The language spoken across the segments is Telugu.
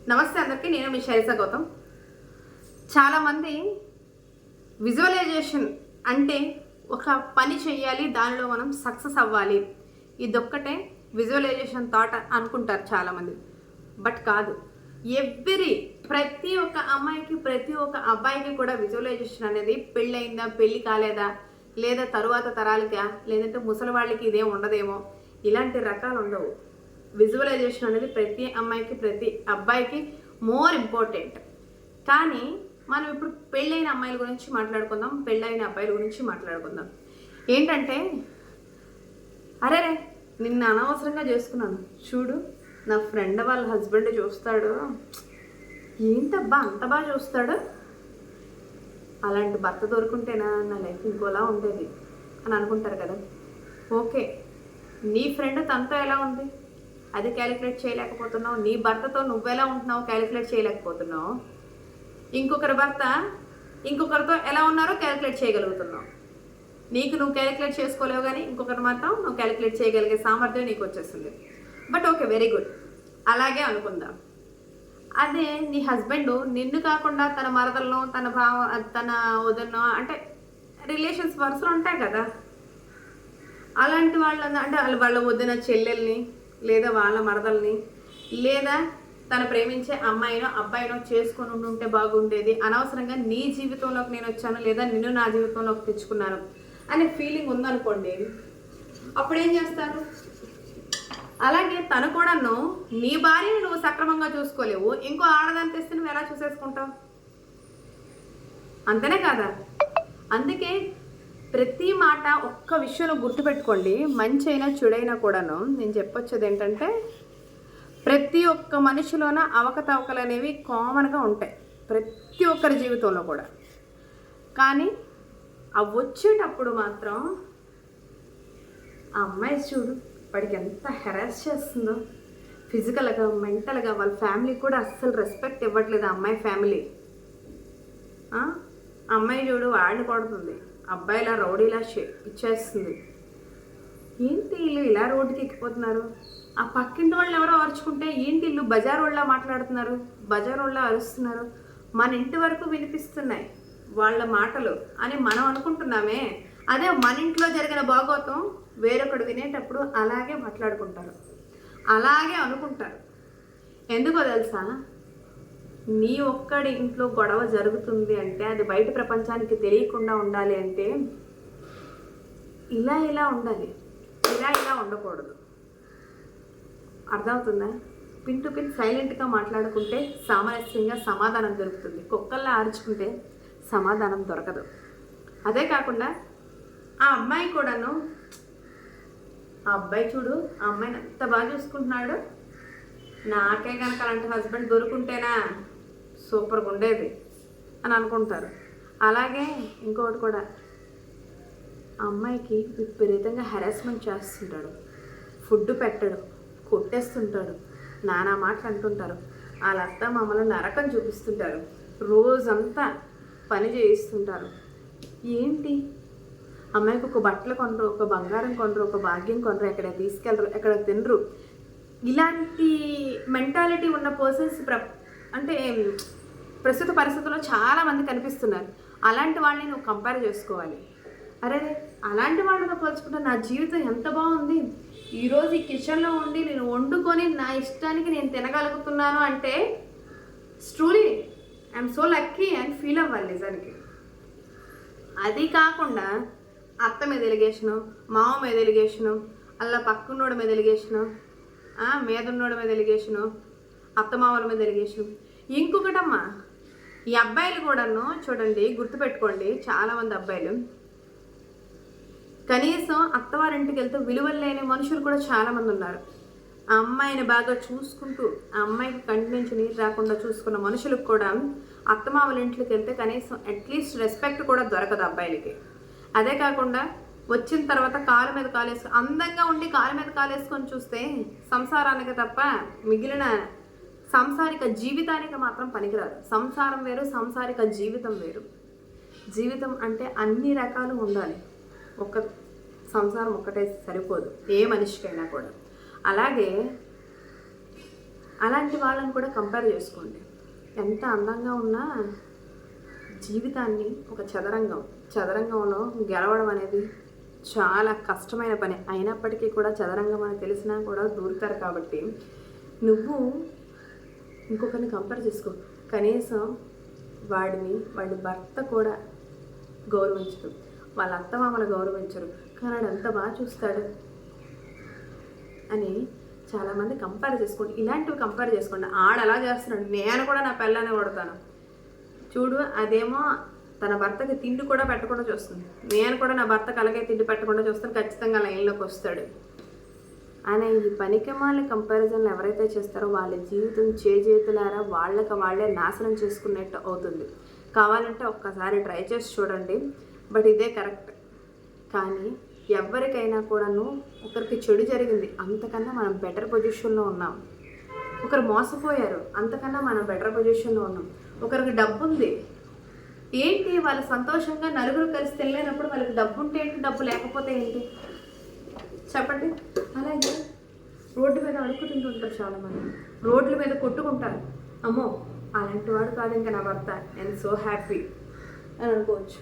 నమస్తే అందరికీ, నేను మీ శైలజ గౌతమ్. చాలామంది విజువలైజేషన్ అంటే ఒక పని చేయాలి, దానిలో మనం సక్సెస్ అవ్వాలి, ఇదొక్కటే విజువలైజేషన్ థాట్ అనుకుంటారు చాలామంది. బట్ కాదు. ప్రతి ఒక్క అమ్మాయికి, ప్రతి ఒక్క అబ్బాయికి కూడా విజువలైజేషన్ అనేది పెళ్ళయిందా, పెళ్ళి కాలేదా, లేదా తరువాత తరాలకా, లేదంటే ముసలి వాళ్ళకి ఇదేం ఉండదేమో, ఇలాంటి రకాలు ఉండవు. విజువలైజేషన్ అనేది ప్రతి అమ్మాయికి, ప్రతి అబ్బాయికి మోర్ ఇంపార్టెంట్. కానీ మనం ఇప్పుడు పెళ్ళైన అమ్మాయిల గురించి మాట్లాడుకుందాం, పెళ్ళైన అబ్బాయిల గురించి మాట్లాడుకుందాం. ఏంటంటే, అరే నిన్న అనవసరంగా చేసుకున్నాను, చూడు నా ఫ్రెండ్ వాళ్ళ హస్బెండ్ చూస్తాడు, ఏంటబ్బా అంత బాగా చూస్తాడు, అలాంటి భర్త దొరుకుంటేనా నా లైఫ్ ఇంకోలా ఉండేది అని అనుకుంటారు కదా. ఓకే, నీ ఫ్రెండ్ తనతో ఎలా ఉంది అది క్యాలిక్యులేట్ చేయలేకపోతున్నావు, నీ భర్తతో నువ్వెలా ఉంటున్నావు క్యాలిక్యులేట్ చేయలేకపోతున్నావు, ఇంకొకరి భర్త ఇంకొకరితో ఎలా ఉన్నారో క్యాలిక్యులేట్ చేయగలుగుతున్నావు. నీకు నువ్వు క్యాలిక్యులేట్ చేసుకోలేవు, కానీ ఇంకొకరి మాత్రం నువ్వు క్యాలిక్యులేట్ చేయగలిగే సామర్థ్యం నీకు వచ్చేస్తుంది. బట్ ఓకే, వెరీ గుడ్, అలాగే అనుకుందాం. అదే నీ హస్బెండ్ నిన్ను కాకుండా తన మరదలను, తన వదనో, అంటే రిలేషన్స్ వరుసలు ఉంటాయి కదా, అలాంటి వాళ్ళని, అంటే వాళ్ళ వదిన చెల్లెల్ని, లేదా వాళ్ళ మరదల్ని, లేదా తను ప్రేమించే అమ్మాయినో అబ్బాయినో చేసుకొని ఉంటే బాగుండేది, అనవసరంగా నీ జీవితంలోకి నేను వచ్చాను, లేదా నిన్ను నా జీవితంలోకి తెచ్చుకున్నాను అనే ఫీలింగ్ ఉందనుకోండి, అప్పుడు ఏం చేస్తారు? అలాగే తను కూడాను నీ భార్యని నువ్వు సక్రమంగా చూసుకోలేవు, ఇంకో ఆడదాన్ని తెస్తే నువ్వు ఎలా చూసేసుకుంటావు? అంతేనే కాదా? అందుకే ప్రతి మాట ఒక్క విషయంలో గుర్తుపెట్టుకోండి, మంచి అయినా చెడైనా కూడాను నేను చెప్పొచ్చేది ఏంటంటే, ప్రతి ఒక్క మనిషిలోన అవకతవకలు అనేవి కామన్గా ఉంటాయి, ప్రతి ఒక్కరి జీవితంలో కూడా. కానీ అవి వచ్చేటప్పుడు మాత్రం ఆ అమ్మాయి చూడు వాడికి ఎంత హెరాస్ చేస్తుందో, ఫిజికల్గా, మెంటల్గా, వాళ్ళ ఫ్యామిలీ కూడా అస్సలు రెస్పెక్ట్ ఇవ్వట్లేదు ఆ అమ్మాయి ఫ్యామిలీ. అమ్మాయి చూడు వాడిని కొడుతుంది, అబ్బాయిలా రౌడీలా ఇచ్చేస్తుంది. ఏంటి వీళ్ళు ఇలా రోడ్డుకి ఎక్కిపోతున్నారు, ఆ పక్కింటి వాళ్ళు ఎవరో అరుచుకుంటే ఏంటి వీళ్ళు బజార్ వాళ్ళ మాట్లాడుతున్నారు, బజార్ వాళ్ళ అరుస్తున్నారు, మన ఇంటి వరకు వినిపిస్తున్నాయి వాళ్ళ మాటలు అని మనం అనుకుంటున్నామే. అదే మన ఇంట్లో జరిగిన భాగోతం వేరొకడు వినేటప్పుడు అలాగే మాట్లాడుకుంటారు, అలాగే అనుకుంటారు. ఎందుకో తెలుసా? నీ ఒక్కడి ఇంట్లో గొడవ జరుగుతుంది అంటే అది బయట ప్రపంచానికి తెలియకుండా ఉండాలి అంటే ఇలా ఉండాలి, ఇలా ఉండకూడదు. అర్థమవుతుందా? పిన్ టు పిన్ సైలెంట్గా మాట్లాడుకుంటే సామరస్యంగా సమాధానం దొరుకుతుంది, కుక్కల్లా ఆర్చుకుంటే సమాధానం దొరకదు. అదే కాకుండా ఆ అమ్మాయి కూడాను, ఆ అబ్బాయి చూడు ఆ అమ్మాయిని ఎంత బాగా చూసుకుంటున్నాడు, నాకే కనుక అలాంటి హస్బెండ్ దొరుకుంటేనా సూపర్గా ఉండేది అని అనుకుంటారు. అలాగే ఇంకొకటి కూడా, ఆ అమ్మాయికి విపరీతంగా హెరాస్మెంట్ చేస్తుంటాడు, ఫుడ్ పెట్టడు, కొట్టేస్తుంటాడు, నానా మాటలు అంటుంటారు, వాళ్ళంతా మమ్మల్ని నరకం చూపిస్తుంటారు, రోజంతా పని చేయిస్తుంటారు. ఏంటి అమ్మాయికి ఒక బట్టలు కొనరు, ఒక బంగారం కొనరు, ఒక భాగ్యం కొనరు, ఎక్కడ తీసుకెళ్ళరు, ఎక్కడ తినరు. ఇలాంటి మెంటాలిటీ ఉన్న పర్సన్స్ అంటే ప్రస్తుత పరిస్థితుల్లో చాలామంది కనిపిస్తున్నారు. అలాంటి వాళ్ళని నువ్వు కంపేర్ చేసుకోవాలి. అరే అలాంటి వాళ్ళతో పోల్చుకుంటే నా జీవితం ఎంత బాగుంది, ఈరోజు ఈ కిచెన్లో ఉండి నేను వండుకొని నా ఇష్టానికి నేను తినగలుగుతున్నాను అంటే ట్రూలీ ఐఎమ్ సో లక్కీ అని ఫీల్ అవ్వాలి నిజానికి. అది కాకుండా అత్త మీద ఎలిగేషను, మావ మీద ఎలిగేషను, అలా పక్కన్నోడి మీద ఎలిగేషను, మీదున్నోడి మీద ఎలిగేషను, అత్తమావల మీద ఎలిగేషను. ఇంకొకటమ్మా, ఈ అబ్బాయిలు కూడాను చూడండి, గుర్తుపెట్టుకోండి, చాలామంది అబ్బాయిలు కనీసం అత్తవారింటికి వెళ్తే విలువలు లేని మనుషులు కూడా చాలామంది ఉన్నారు. ఆ అమ్మాయిని బాగా చూసుకుంటూ, ఆ అమ్మాయికి కంటి నుంచి నీరు రాకుండా చూసుకున్న మనుషులకు కూడా అత్తమామల ఇంట్లోకి వెళ్తే కనీసం అట్లీస్ట్ రెస్పెక్ట్ కూడా దొరకదు అబ్బాయిలకి. అదే కాకుండా వచ్చిన తర్వాత కాలు మీద కాలేసుకొని, అందంగా ఉండి కాలు మీద కాలేసుకొని చూస్తే సంసారానికి తప్ప మిగిలిన సంసారిక జీవితానికి మాత్రం పనికిరాదు. సంసారం వేరు, సంసారిక జీవితం వేరు. జీవితం అంటే అన్ని రకాలు ఉండాలి, ఒక్క సంసారం ఒక్కటే సరిపోదు ఏ మనిషికైనా కూడా. అలాగే అలాంటి వాళ్ళని కూడా కంపేర్ చేసుకోండి. ఎంత అందంగా ఉన్నా జీవితాన్ని ఒక చదరంగంలో గెలవడం అనేది చాలా కష్టమైన పని. అయినప్పటికీ కూడా చదరంగం అని తెలిసినా కూడా దూరుతారు. కాబట్టి నువ్వు ఇంకొకరిని కంపేర్ చేసుకో. కనీసం వాడి భర్త కూడా గౌరవించడు, వాళ్ళ అత్తమామలు గౌరవించరు, కానీ వాడు ఎంత బాగా చూస్తాడు అని చాలామంది కంపేర్ చేసుకోండి. ఇలాంటివి కంపేర్ చేసుకోండి. ఆడలా చేస్తున్నాడు, నేను కూడా నా పిల్లని కొడతాను చూడు, అదేమో తన భర్తకి తిండి కూడా పెట్టకుండా చూస్తుంది, నేను కూడా నా భర్తకు అలాగే తిండి పెట్టకుండా చూస్తాను, ఖచ్చితంగా లైన్లోకి వస్తాడు అనే ఈ పనికిమాల కంపారిజన్లు ఎవరైతే చేస్తారో వాళ్ళ జీవితం చేజేతులారా వాళ్ళే నాశనం చేసుకున్నట్టు అవుతుంది. కావాలంటే ఒక్కసారి ట్రై చేసి చూడండి, బట్ ఇదే కరెక్ట్. కానీ ఎవరికైనా కూడాను ఒకరికి చెడు జరిగింది, అంతకన్నా మనం బెటర్ పొజిషన్లో ఉన్నాం. ఒకరు మోసపోయారు, అంతకన్నా మనం బెటర్ పొజిషన్లో ఉన్నాం. ఒకరికి డబ్బు ఉంది, ఏంటి వాళ్ళు సంతోషంగా నలుగురు కలిసి తెలియనప్పుడు వాళ్ళకి డబ్బు ఉంటే ఏంటి, డబ్బు లేకపోతే ఏంటి చెప్పండి. అలాగే రోడ్డు మీద అడుగుతుంటుంటారు చాలామంది, రోడ్ల మీద కొట్టుకుంటారు. అమ్మో అలాంటి వాడు కాదు ఇంకా నా భర్త, నేను సో హ్యాపీ అని అనుకోవచ్చు.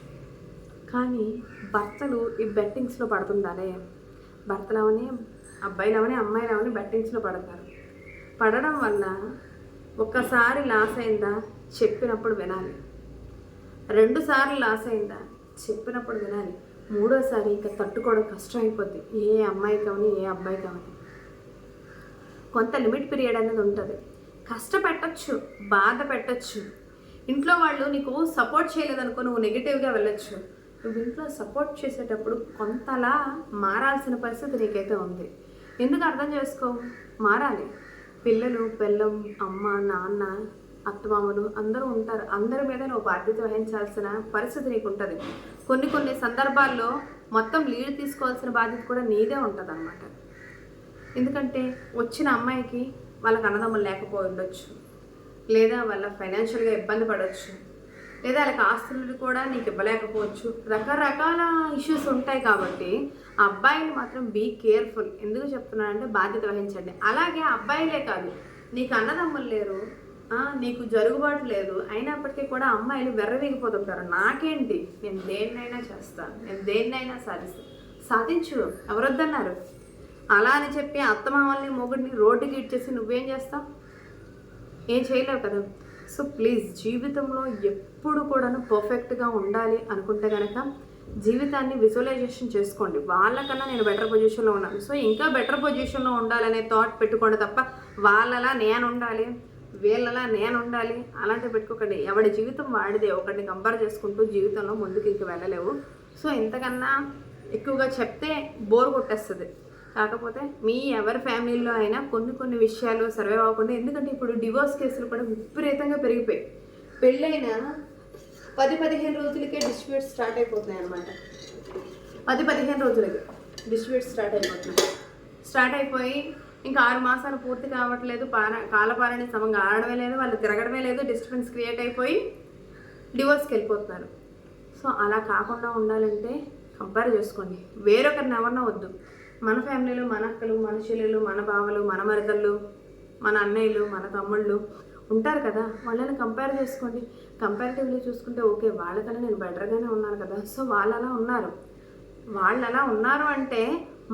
కానీ భర్తలు ఈ బెట్టింగ్స్లో పడుతుంటారే, భర్తలవని అబ్బాయిలవని అమ్మాయిలవని బెట్టింగ్స్లో పడతారు. పడడం వల్ల ఒక్కసారి లాస్ అయిందా చెప్పినప్పుడు వినాలి, 2 సార్లు లాస్ అయిందా చెప్పినప్పుడు వినాలి, 3వసారి ఇంకా తట్టుకోవడం కష్టం అయిపోద్ది. ఏ అమ్మాయి కావని ఏ అబ్బాయి కావని కొంత లిమిట్ పీరియడ్ అనేది ఉంటుంది. కష్టపెట్టచ్చు, బాధ పెట్టచ్చు. ఇంట్లో వాళ్ళు నీకు సపోర్ట్ చేయలేదనుకో నువ్వు నెగిటివ్గా వెళ్ళొచ్చు. నువ్వు ఇంట్లో సపోర్ట్ చేసేటప్పుడు కొంతలా మారాల్సిన పరిస్థితి నీకైతే ఉంది. ఎందుకు అర్థం చేసుకోవు? మారాలి. పిల్లలు, పిల్లం, అమ్మ, నాన్న, అత్తమామలు అందరూ ఉంటారు. అందరి మీద నువ్వు బాధ్యత వహించాల్సిన పరిస్థితి నీకు ఉంటుంది. కొన్ని సందర్భాల్లో మొత్తం లీడ్ తీసుకోవాల్సిన బాధ్యత కూడా నీదే ఉంటుంది అన్నమాట. ఎందుకంటే వచ్చిన అమ్మాయికి వాళ్ళకి అన్నదమ్ములు లేకపోయి ఉండొచ్చు, లేదా వాళ్ళ ఫైనాన్షియల్గా ఇబ్బంది పడవచ్చు, లేదా వాళ్ళకి ఆస్తులు కూడా నీకు ఇవ్వలేకపోవచ్చు. రకరకాల ఇష్యూస్ ఉంటాయి. కాబట్టి అబ్బాయిలు మాత్రం బీ కేర్ఫుల్. ఎందుకు చెప్తున్నానంటే బాధ్యత వహించండి. అలాగే అబ్బాయిలే కాదు, నీకు అన్నదమ్ములు లేరు, నీకు జరుగుబాటు లేదు, అయినప్పటికీ కూడా అమ్మాయిలు వెర్రవీగిపోతుంటారు. నాకేంటి, నేను దేన్నైనా చేస్తాను, నేను దేన్నైనా సాధించు, ఎవరొద్దన్నారు. అలా అని చెప్పి అత్తమామల్ని మొగుడిని రోడ్డుకి ఇచ్చేసి నువ్వేం చేస్తావు? ఏం చేయలేవు కదా. సో ప్లీజ్ జీవితంలో ఎప్పుడు కూడాను పర్ఫెక్ట్గా ఉండాలి అనుకుంటే కనుక జీవితాన్ని విజువలైజేషన్ చేసుకోండి. వాళ్ళకన్నా నేను బెటర్ పొజిషన్లో ఉన్నాను, సో ఇంకా బెటర్ పొజిషన్లో ఉండాలనే థాట్ పెట్టుకోండి తప్ప వాళ్ళలా నేను ఉండాలి, వీళ్ళలా నేను ఉండాలి అలాంటివి పెట్టుకోకండి. ఎవడి జీవితం వాడిదే. ఒకరిని కంపేర్ చేసుకుంటూ జీవితంలో ముందుకు ఇంక వెళ్ళలేవు. సో ఇంతకన్నా ఎక్కువగా చెప్తే బోర్ కొట్టేస్తుంది. కాకపోతే మీ ఎవరి ఫ్యామిలీలో అయినా కొన్ని విషయాలు సర్వే అవ్వకుండా, ఎందుకంటే ఇప్పుడు డివోర్స్ కేసులు కూడా విపరీతంగా పెరిగిపోయాయి. పెళ్ళైన 10-15 రోజులకే డిస్ప్యూట్స్ స్టార్ట్ అయిపోతున్నాయి అనమాట. 10-15 రోజులకి డిస్ప్యూట్స్ స్టార్ట్ అయిపోయి ఇంకా 6 మాసాలు పూర్తి కావట్లేదు, కాలపాలని సమంగా ఆడడమే లేదు, వాళ్ళు తిరగడమే లేదు, డిస్టర్బెన్స్ క్రియేట్ అయిపోయి డివోర్స్కి వెళ్ళిపోతున్నారు. సో అలా కాకుండా ఉండాలంటే కంపేర్ చేసుకోండి. వేరొకరిని ఎవరినో వద్దు. మన ఫ్యామిలీలో మన అక్కలు, మన చెల్లెలు, మన బావలు, మన మరదళ్ళు, మన అన్నయ్యలు, మన తమ్ముళ్ళు ఉంటారు కదా, వాళ్ళని కంపేర్ చేసుకోండి. కంపారిటివ్లీ చూసుకుంటే ఓకే, వాళ్ళకన్నా నేను బెటర్గానే ఉన్నాను కదా. సో వాళ్ళు అలా ఉన్నారు అంటే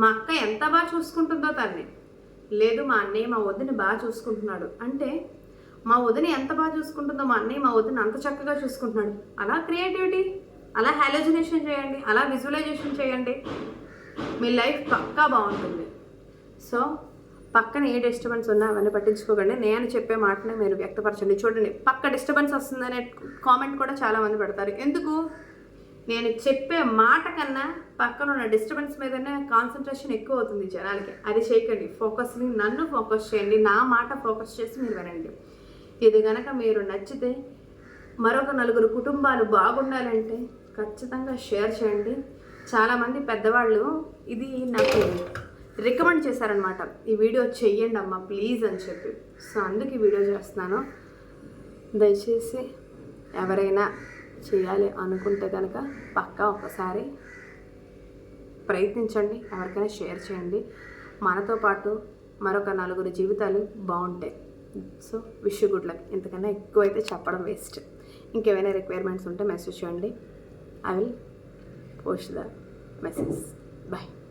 మా అక్క ఎంత బాగా చూసుకుంటుందో తన్ని, లేదు మా అన్నయ్య మా వదిని బాగా చూసుకుంటున్నాడు అంటే మా వదిని ఎంత బాగా చూసుకుంటుందో మా అన్నయ్య మా వదిని అంత చక్కగా చూసుకుంటున్నాడు. అలా క్రియేటివిటీ, అలా హాలోజినేషన్ చేయండి, అలా విజువలైజేషన్ చేయండి, మీ లైఫ్ పక్కా బాగుంటుంది. సో పక్కన ఏ డిస్టర్బెన్స్ ఉన్నా అవన్నీ పట్టించుకోకండి. నేను చెప్పే మాటనే మీరు వ్యక్తపరచండి. చూడండి, పక్క డిస్టర్బెన్స్ వస్తుందనే కామెంట్ కూడా చాలామంది పెడతారు. ఎందుకు? నేను చెప్పే మాట కన్నా పక్కన ఉన్న డిస్టర్బెన్స్ మీదనే కాన్సన్ట్రేషన్ ఎక్కువ అవుతుంది జనాలకి. అది చేయకండి. నన్ను ఫోకస్ చేయండి, నా మాట ఫోకస్ చేసి మీరు వినండి. ఇది కనుక మీరు నచ్చితే, మరొక 4 కుటుంబాలు బాగుండాలంటే ఖచ్చితంగా షేర్ చేయండి. చాలామంది పెద్దవాళ్ళు ఇది నాకు రికమెండ్ చేశారనమాట, ఈ వీడియో చెయ్యండి అమ్మా ప్లీజ్ అని చెప్పి. సో అందుకు ఈ వీడియో చేస్తున్నాను. దయచేసి ఎవరైనా చేయాలి అనుకుంటే కనుక పక్కా ఒకసారి ప్రయత్నించండి, ఎవరికైనా షేర్ చేయండి. మనతో పాటు మరొక 4 జీవితాలు బాగుంటాయి. So wish you good luck. ఇంతకన్నా ఎక్కువైతే చెప్పడం వేస్ట్. ఇంకేమైనా రిక్వైర్మెంట్స్ ఉంటే మెసేజ్ చేయండి. I will post the message. Bye.